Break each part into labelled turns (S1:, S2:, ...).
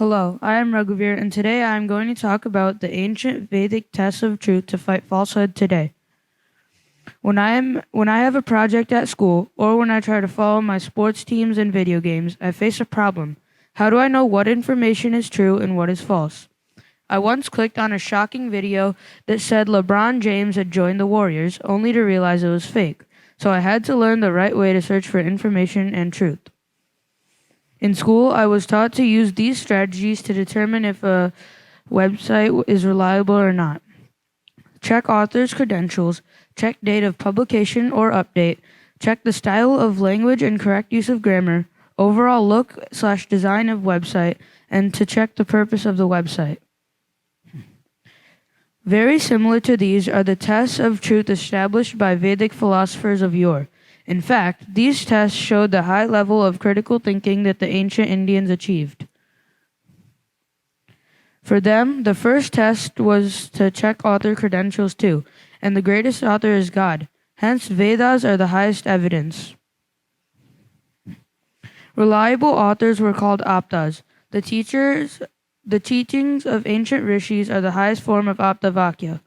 S1: Hello, I am Raghuvir, and today I am going to talk about the ancient Vedic tests of truth to fight falsehood today. When I have a project at school, or when I try to follow my sports teams and video games, I face a problem. How do I know what information is true and what is false? I once clicked on a shocking video that said LeBron James had joined the Warriors, only to realize it was fake. So I had to learn the right way to search for information and truth. In school, I was taught to use these strategies to determine if a website is reliable or not. Check author's credentials, check date of publication or update, check the style of language and correct use of grammar, overall look/design of website, and to check the purpose of the website. Very similar to these are the tests of truth established by Vedic philosophers of yore. In fact, these tests showed the high level of critical thinking that the ancient Indians achieved. For them, the first test was to check author credentials too, and the greatest author is God. Hence, Vedas are the highest evidence. Reliable authors were called aptas. The teachings of ancient rishis are the highest form of aptavakya.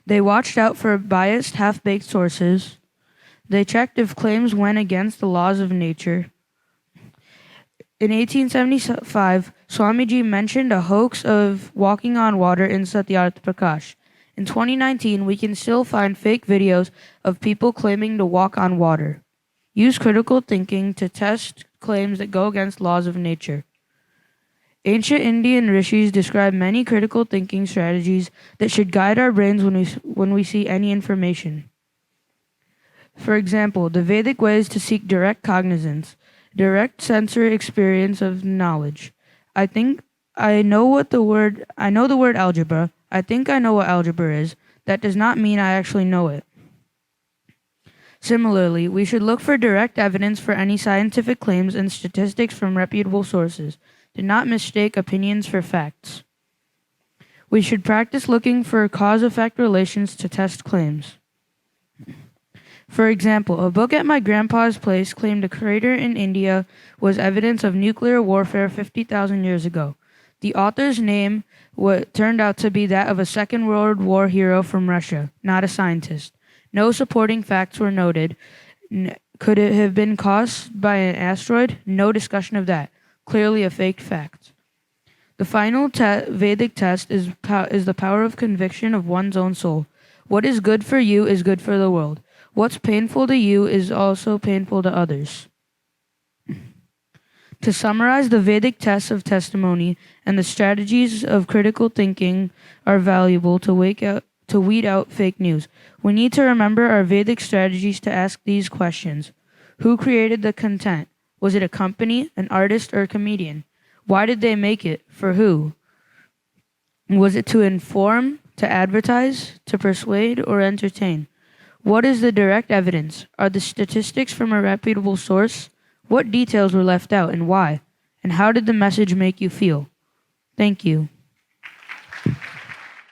S1: They watched out for biased, half-baked sources. They checked if claims went against the laws of nature. In 1875, Swamiji mentioned a hoax of walking on water in Satyarth Prakash. In 2019, we can still find fake videos of people claiming to walk on water. Use critical thinking to test claims that go against laws of nature. Ancient Indian rishis describe many critical thinking strategies that should guide our brains when we see any information. For example, the Vedic way is to seek direct cognizance, direct sensory experience of knowledge. I know the word algebra. I think I know what algebra is. That does not mean I actually know it. Similarly, we should look for direct evidence for any scientific claims and statistics from reputable sources. Do not mistake opinions for facts. We should practice looking for cause-effect relations to test claims. For example, a book at my grandpa's place claimed a crater in India was evidence of nuclear warfare 50,000 years ago. The author's name turned out to be that of a Second World War hero from Russia, not a scientist. No supporting facts were noted. Could it have been caused by an asteroid? No discussion of that. Clearly a fake fact. The final Vedic test is the power of conviction of one's own soul. What is good for you is good for the world. What's painful to you is also painful to others. To summarize, the Vedic tests of testimony and the strategies of critical thinking are valuable to weed out fake news. We need to remember our Vedic strategies to ask these questions. Who created the content? Was it a company, an artist, or a comedian? Why did they make it? For who? Was it to inform, to advertise, to persuade, or entertain? What is the direct evidence? Are the statistics from a reputable source? What details were left out and why? And how did the message make you feel? Thank you.